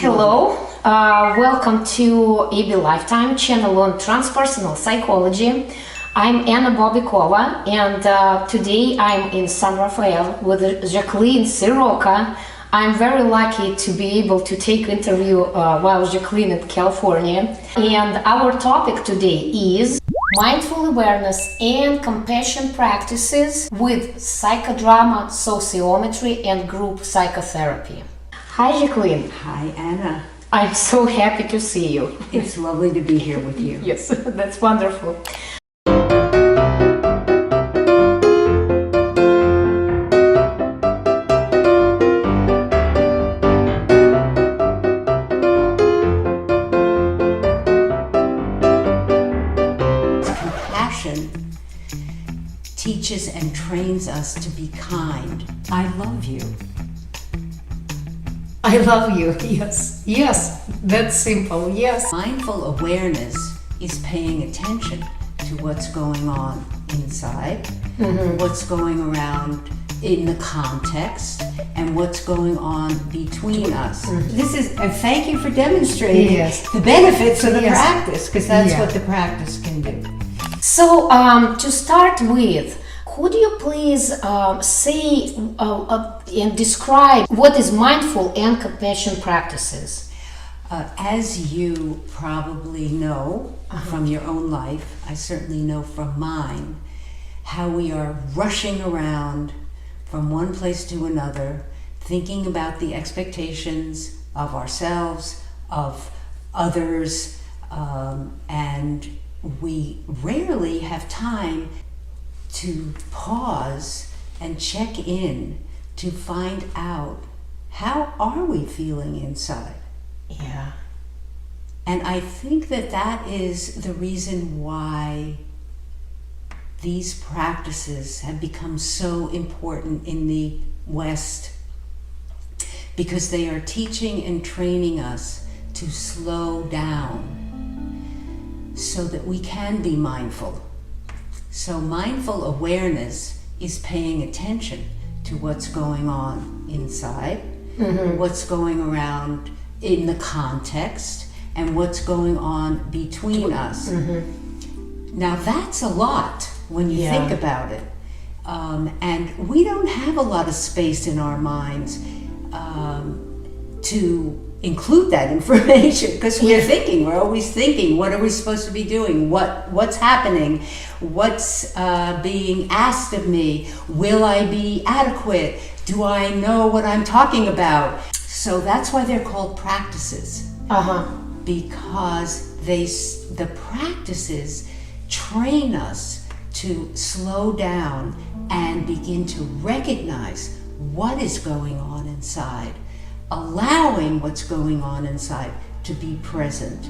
Hello, welcome to AB Lifetime channel on transpersonal psychology. I'm Anna Bobikova, and today I'm in San Rafael with Jaqueline Siroka. I'm very lucky to be able to take interview while Jaqueline in California. And our topic today is mindful awareness and compassion practices with psychodrama, sociometry, and group psychotherapy. Hi, Jaqueline. Hi, Anna. I'm so happy to see you. It's lovely to be here with you. Yes, that's wonderful. Compassion teaches and trains us to be kind. I love you. I love you. Yes, that's simple. Yes. Mindful awareness is paying attention to what's going on inside, what's going around in the context, and what's going on between us. This is, and thank you for demonstrating the benefits of the practice, because that's what the practice can do. So, to start with, could you please say and describe what is mindful and compassion practices? As you probably know from your own life, I certainly know from mine, how we are rushing around from one place to another, thinking about the expectations of ourselves, of others, and we rarely have time to pause and check in to find out, how are we feeling inside? Yeah. And I think that that is the reason why these practices have become so important in the West, because they are teaching and training us to slow down so that we can be mindful. So mindful awareness is paying attention to what's going on inside, what's going around in the context, and what's going on between us. Now that's a lot when you think about it. And we don't have a lot of space in our minds to include that information, because we're always thinking, what are we supposed to be doing? What's happening? What's being asked of me? Will I be adequate? Do I know what I'm talking about? So that's why they're called practices. Because the practices train us to slow down and begin to recognize what is going on inside, allowing what's going on inside to be present,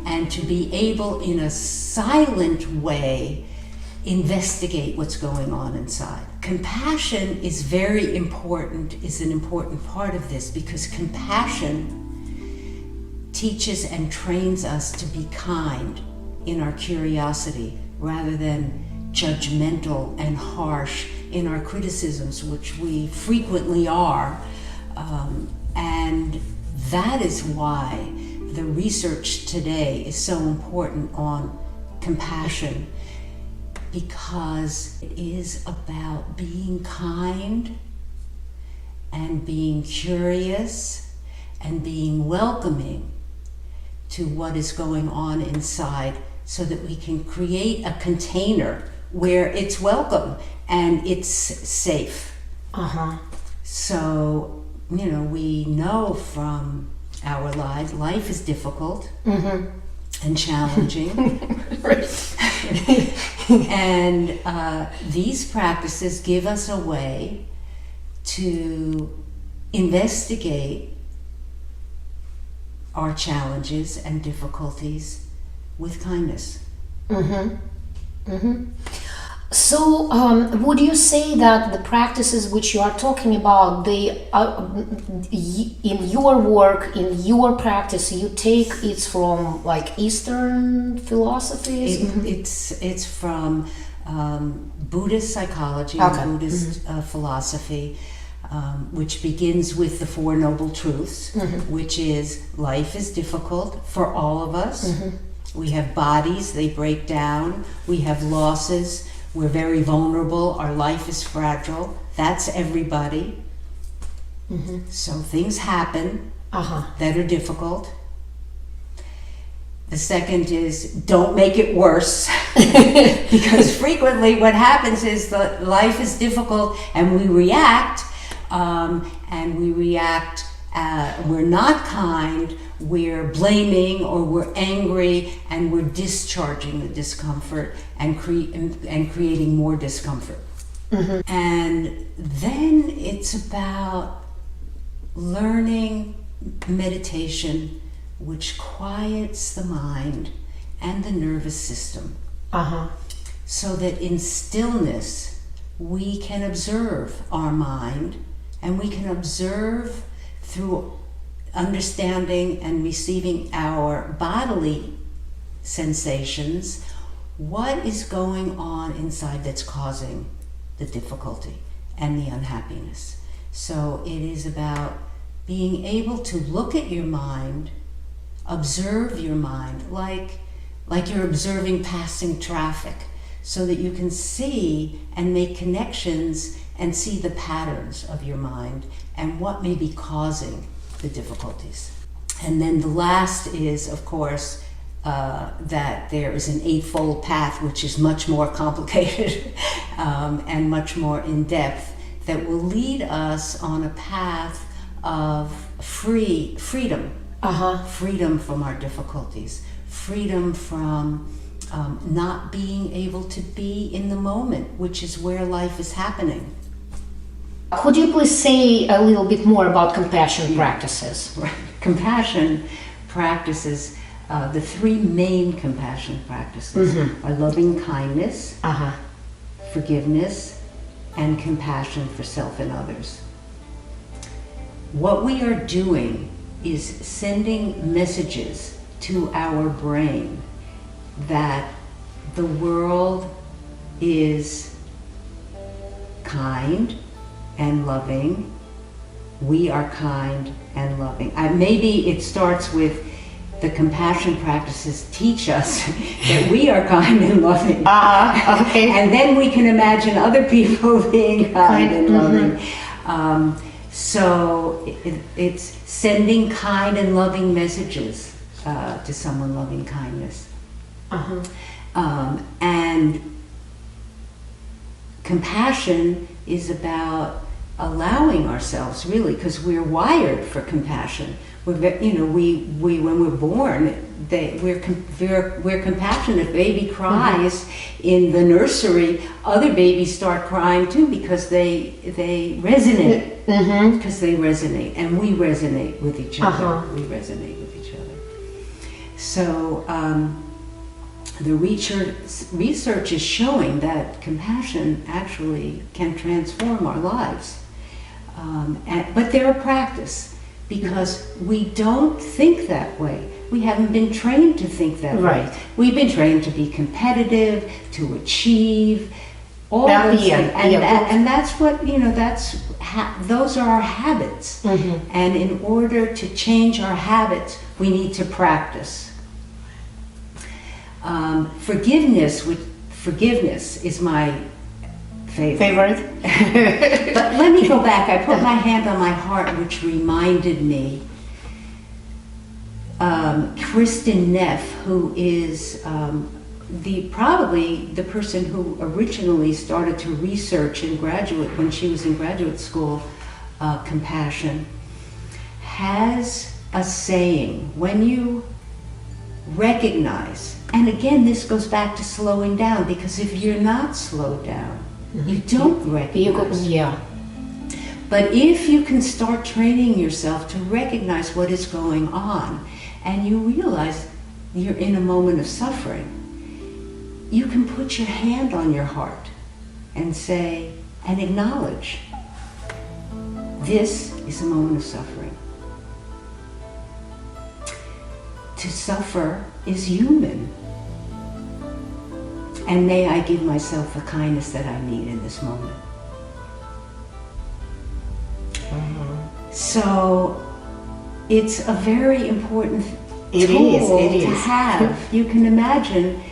and to be able, in a silent way, investigate what's going on inside. Compassion is very important, is an important part of this, because compassion teaches and trains us to be kind in our curiosity, rather than judgmental and harsh in our criticisms, which we frequently are. And that is why the research today is so important on compassion, because it is about being kind and being curious and being welcoming to what is going on inside, so that we can create a container where it's welcome and it's safe. So, we know from our lives, life is difficult and challenging. And these practices give us a way to investigate our challenges and difficulties with kindness. So, would you say that the practices which you are talking about, they in your work, in your practice, you take it's from like Eastern philosophies? It's from Buddhist psychology, Buddhist philosophy. which begins with the Four Noble Truths, which is life is difficult for all of us. We have bodies, they break down. We have losses. We're very vulnerable. Our life is fragile. That's everybody. So things happen that are difficult. The second is don't make it worse, because frequently what happens is that life is difficult and we react, we're not kind, we're blaming or we're angry, and we're discharging the discomfort and creating more discomfort. And then it's about learning meditation, which quiets the mind and the nervous system, so that in stillness we can observe our mind, and we can observe through understanding and receiving our bodily sensations what is going on inside that's causing the difficulty and the unhappiness. So it is about being able to look at your mind, observe your mind like you're observing passing traffic, so that you can see and make connections and see the patterns of your mind and what may be causing the difficulties. And then the last is, of course, that there is an eightfold path, which is much more complicated and much more in depth, that will lead us on a path of freedom. Freedom from our difficulties, freedom from not being able to be in the moment, which is where life is happening. Could you please say a little bit more about compassion practices? Right. Compassion practices, the three main compassion practices are loving kindness, forgiveness, and compassion for self and others. What we are doing is sending messages to our brain that the world is kind and loving. We are kind and loving. Maybe it starts with the compassion practices teach us that we are kind and loving. Okay. And then we can imagine other people being kind and loving. So it's sending kind and loving messages to someone, loving kindness. And compassion is about allowing ourselves, really, because we're wired for compassion. When we're born, we're compassionate. Baby cries in the nursery, other babies start crying too, because they resonate. Because they resonate, and we resonate with each other. We resonate with each other. So the research is showing that compassion actually can transform our lives. But they're a practice, because we don't think that way. We haven't been trained to think that way. We've been trained to be competitive, to achieve, all those things. And that's what, those are our habits. And in order to change our habits, we need to practice. Forgiveness is my favorite. But let me go back. I put my hand on my heart, which reminded me Kristen Neff, who is probably the person who originally started to research when she was in graduate school, compassion, has a saying: when you recognize, and again this goes back to slowing down, because if you're not slowed down, you don't recognize. But if you can start training yourself to recognize what is going on, and you realize you're in a moment of suffering, you can put your hand on your heart and say, and acknowledge, this is a moment of suffering. To suffer is human. And may I give myself the kindness that I need in this moment. So it's a very important tool to have. You can imagine,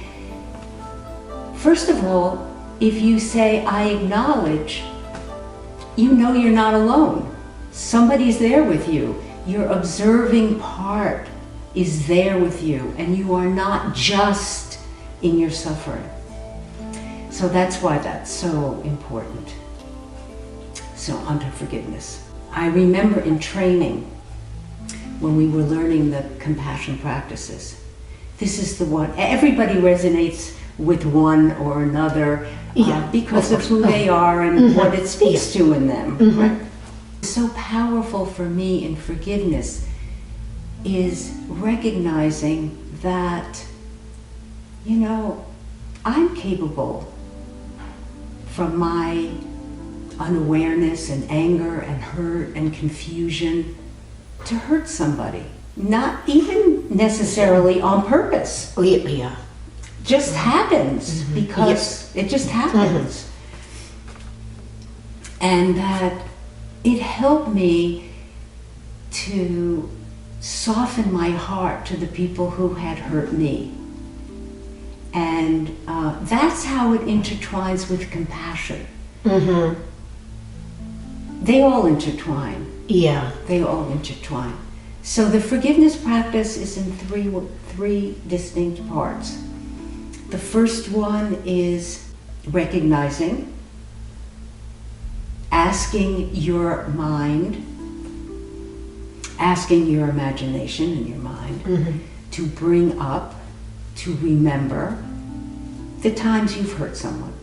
first of all, if you say, I acknowledge, you know you're not alone. Somebody's there with you. Your observing part is there with you, and you are not just in your suffering. So that's why that's so important. So onto forgiveness. I remember in training, when we were learning the compassion practices, this is the one, everybody resonates with one or another because of who they are and what it speaks to in them. Right? So powerful for me in forgiveness is recognizing that, you know, I'm capable from my unawareness and anger and hurt and confusion to hurt somebody. Not even necessarily on purpose. Yeah. Just happens because it just happens. And that it helped me to soften my heart to the people who had hurt me. And that's how it intertwines with compassion. They all intertwine. Yeah. They all intertwine. So the forgiveness practice is in three distinct parts. The first one is recognizing, asking your mind, asking your imagination and your mind to bring up, to remember the times you've hurt someone.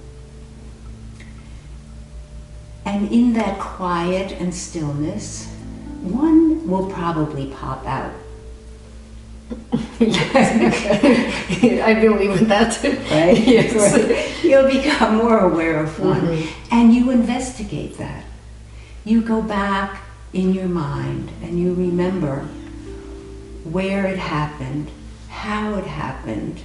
And in that quiet and stillness, one will probably pop out. I believe in that. Right? Yes. Right. You'll become more aware of one. And you investigate that. You go back in your mind and you remember where it happened, how it happened,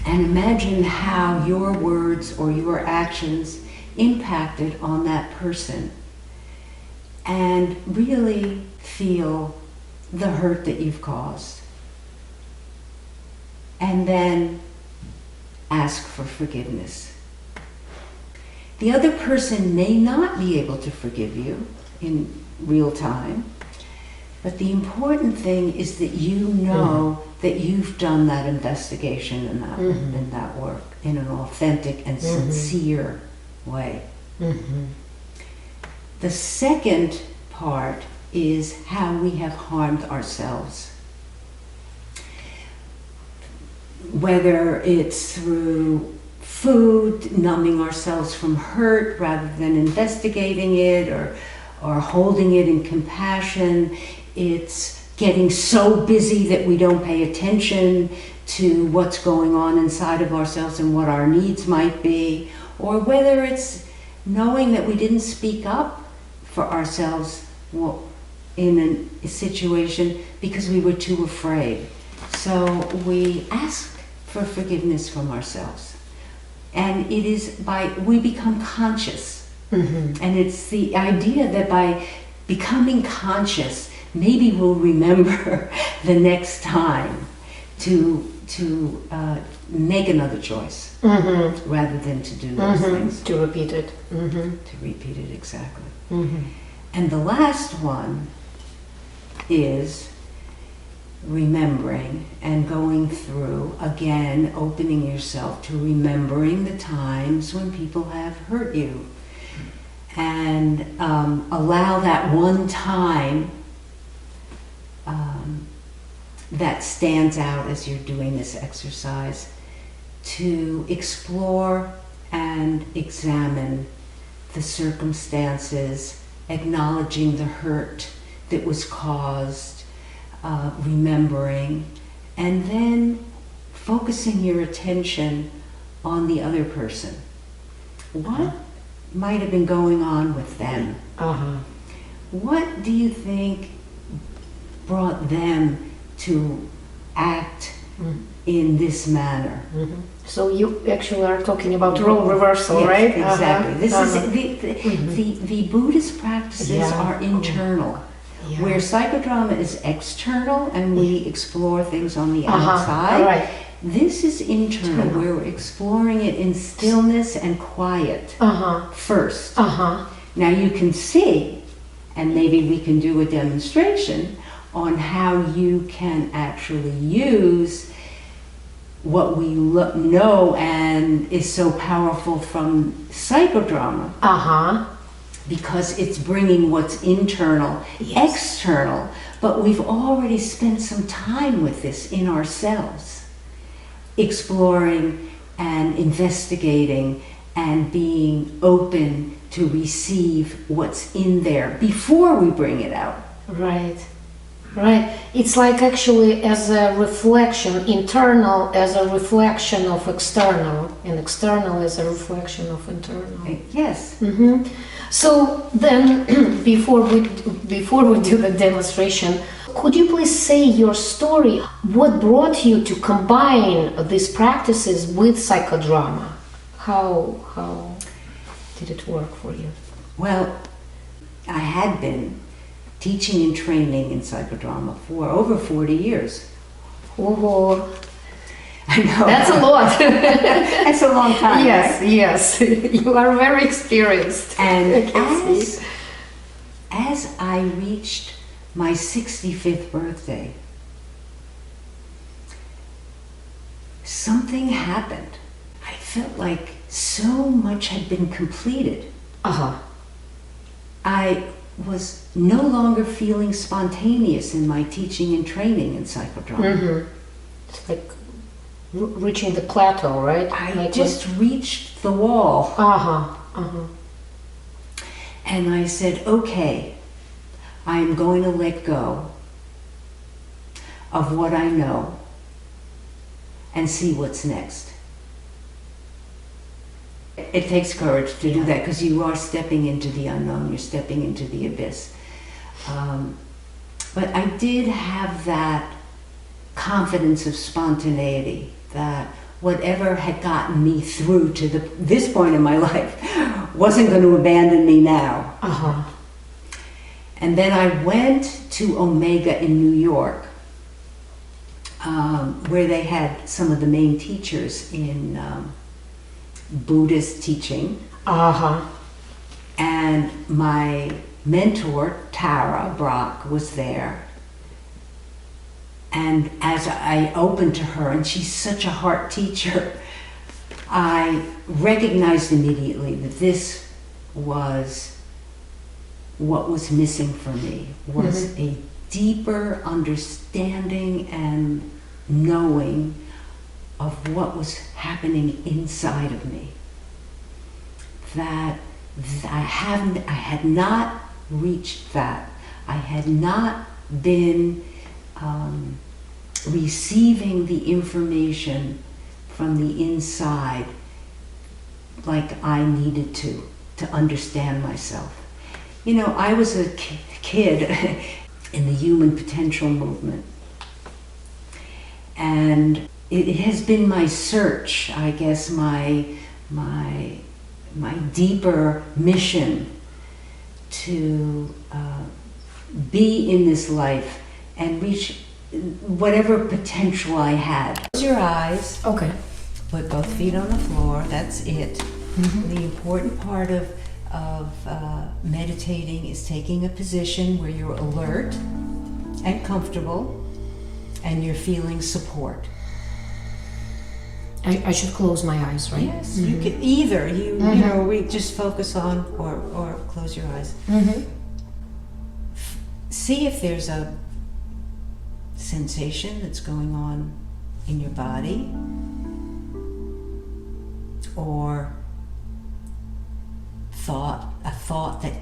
and imagine how your words or your actions impacted on that person, and really feel the hurt that you've caused. And then ask for forgiveness. The other person may not be able to forgive you in real time, but the important thing is that you know that you've done that investigation and that, and that work in an authentic and sincere way. The second part is how we have harmed ourselves. Whether it's through food, numbing ourselves from hurt rather than investigating it, or holding it in compassion. It's getting so busy that we don't pay attention to what's going on inside of ourselves and what our needs might be, or whether it's knowing that we didn't speak up for ourselves in a situation because we were too afraid. So we ask for forgiveness from ourselves. And it is we become conscious. And it's the idea that by becoming conscious, maybe we'll remember the next time to make another choice rather than to do those things. To repeat it. To repeat it, exactly. And the last one is remembering and going through, again, opening yourself to remembering the times when people have hurt you. And allow that one time that stands out as you're doing this exercise to explore and examine the circumstances, acknowledging the hurt that was caused, remembering, and then focusing your attention on the other person. What might have been going on with them? What do you think brought them to act in this manner. So you actually are talking about role reversal, Yes, right? exactly. This is the Buddhist practices are internal, where psychodrama is external and we explore things on the outside. Right. This is internal, where we're exploring it in stillness and quiet first. Now you can see, and maybe we can do a demonstration on how you can actually use what we know and is so powerful from psychodrama, because it's bringing what's internal, external, but we've already spent some time with this in ourselves, exploring and investigating and being open to receive what's in there before we bring it out. Right. It's like actually as a reflection, internal as a reflection of external, and external as a reflection of internal. Yes. So then, before we do the demonstration, could you please say your story? What brought you to combine these practices with psychodrama? How did it work for you? Well, I had been teaching and training in psychodrama for over 40 years. Oh, I know. that's a lot. That's a long time. Yes, right? yes. You are very experienced. And as I reached my 65th birthday, something happened. I felt like so much had been completed. I was no longer feeling spontaneous in my teaching and training in psychodrama. It's like reaching the plateau, right? I just reached the wall. And I said, okay, I am going to let go of what I know and see what's next. It takes courage to do that, because you are stepping into the unknown, you're stepping into the abyss. But I did have that confidence of spontaneity, that whatever had gotten me through to this point in my life wasn't going to abandon me now. And then I went to Omega in New York, where they had some of the main teachers in Buddhist teaching. And my mentor, Tara Brach, was there. And as I opened to her, and she's such a heart teacher, I recognized immediately that this was what was missing for me, was a deeper understanding and knowing of what was happening inside of me. That I had not reached that. I had not been receiving the information from the inside like I needed to understand myself. You know, I was a kid in the human potential movement, and it has been my search, I guess, my deeper mission to be in this life and reach whatever potential I had. Close your eyes. Okay. Put both feet on the floor. That's it. The important part of meditating is taking a position where you're alert and comfortable and you're feeling support. I should close my eyes, right? Yes, you could either. You know, we just focus on or close your eyes. See if there's a sensation that's going on in your body, or a thought that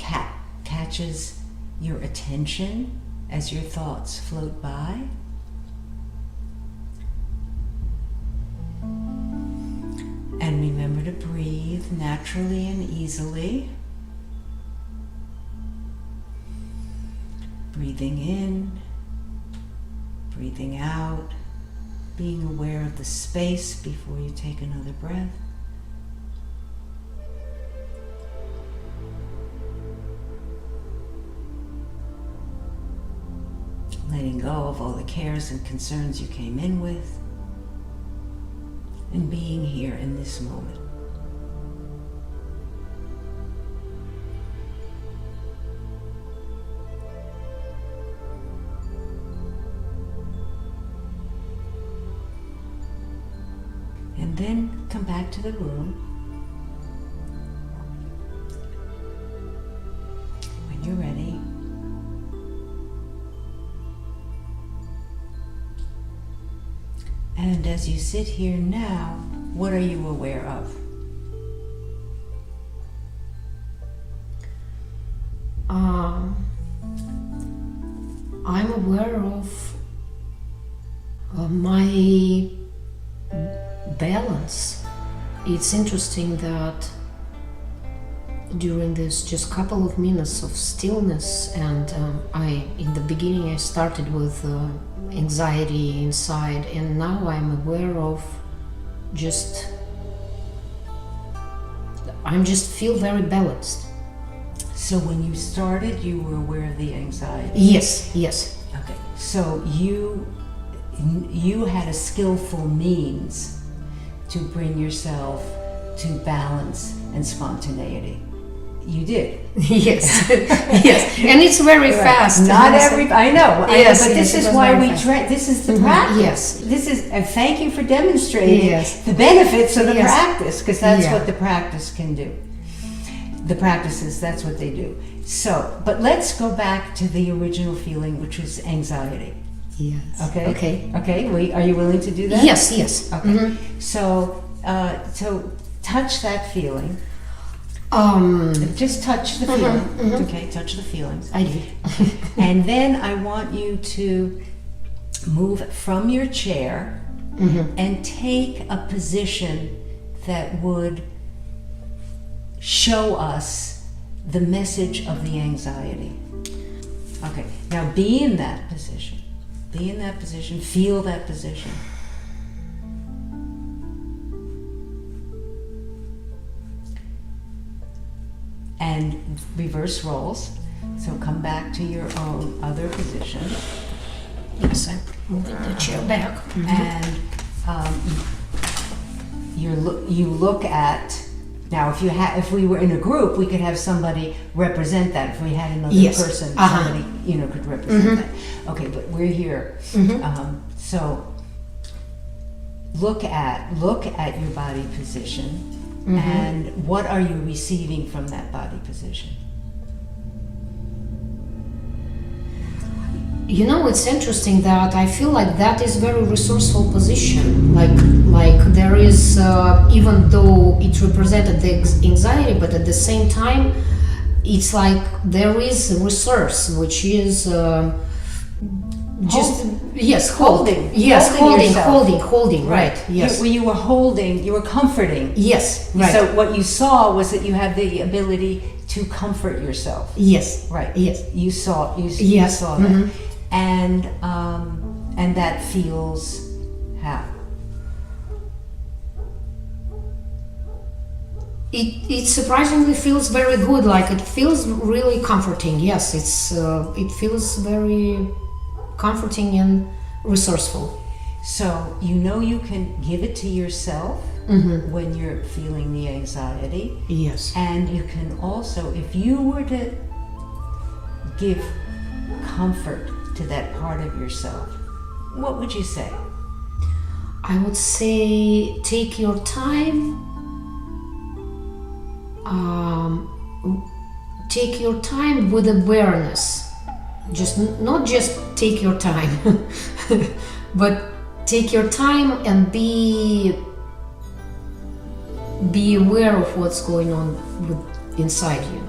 catches your attention as your thoughts float by. And remember to breathe naturally and easily. Breathing in, breathing out, being aware of the space before you take another breath. Letting go of all the cares and concerns you came in with, and being here in this moment. And then come back to the room. When you're ready, and as you sit here now, what are you aware of? I'm aware of my balance. It's interesting that during this just couple of minutes of stillness, and in the beginning I started with anxiety inside, and now I'm aware of I'm just feel very balanced. So when you started, you were aware of the anxiety? Yes. Okay, so you had a skillful means to bring yourself to balance and spontaneity. You did. Yes, yes, and it's very fast. Not every. I know. Yes, but this is why we train. This is the practice. Yes. This is. And thank you for demonstrating the benefits of the practice, because that's what the practice can do. The practices. That's what they do. So, but let's go back to the original feeling, which was anxiety. Yes. Okay. Are you willing to do that? Yes. Okay. Mm-hmm. So touch that feeling. Just touch the feeling. Mm-hmm. Okay, touch the feelings. I do. And then I want you to move from your chair and take a position that would show us the message of the anxiety. Okay, now be in that position. Be in that position. Feel that position. And reverse roles. So come back to your own other position. Yes, I'm moving the chair back. And you look at. Now, if we were in a group, we could have somebody represent that. If we had another person, somebody could represent that. Okay, but we're here. So look at your body position. And what are you receiving from that body position? It's interesting that I feel like that is very resourceful position. Like there is, even though it represented the anxiety, but at the same time, it's like there is a resource which is holding. Yes, holding. Right. Yes. You were comforting. Yes. Right. So what you saw was that you have the ability to comfort yourself. Yes. Right. Yes. You saw that, and that feels how? It surprisingly feels very good. Like it feels really comforting. Yes, it feels very comforting and resourceful. So you can give it to yourself when you're feeling the anxiety. Yes. And you can also, if you were to give comfort to that part of yourself, what would you say? I would say take your time. Take your time with awareness. Not just take your time, but take your time and be aware of what's going on inside you.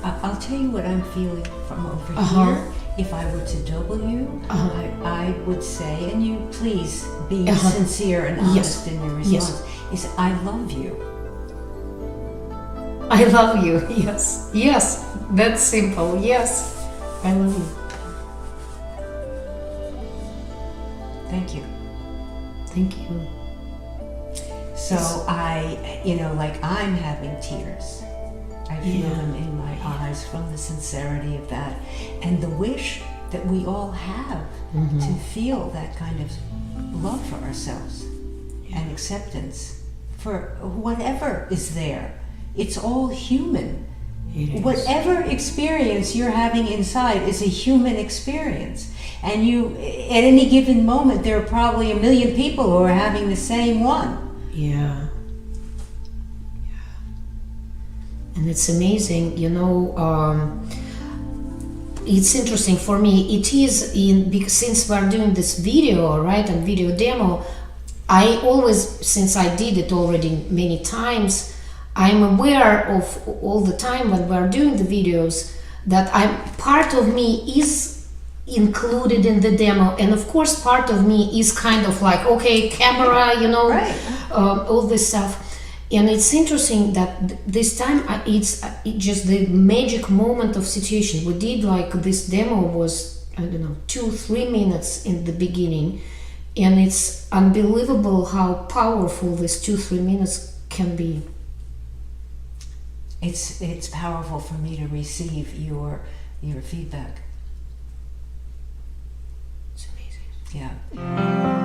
I'll tell you what I'm feeling from over here. If I were to double you, I would say, and you please be sincere and honest in your response, is I love you. I love you. Yes, that's simple. Yes, I love you. Thank you. Thank you. So I'm having tears. I feel them in my eyes from the sincerity of that, and the wish that we all have to feel that kind of love for ourselves and acceptance for whatever is there. It's all human. Whatever experience you're having inside is a human experience. And at any given moment, there are probably 1 million people who are having the same one. Yeah. And it's amazing, it's interesting for me. It is because since we're doing this video, right, and video demo, I always, since I did it already many times, I'm aware of all the time when we're doing the videos that part of me is included in the demo, and of course part of me is kind of like, okay, camera, Right. All this stuff. And it's interesting that this time it's just the magic moment of situation. We did this demo was, 2-3 minutes in the beginning, and it's unbelievable how powerful this 2-3 minutes can be. It's powerful for me to receive your feedback. It's amazing. Yeah.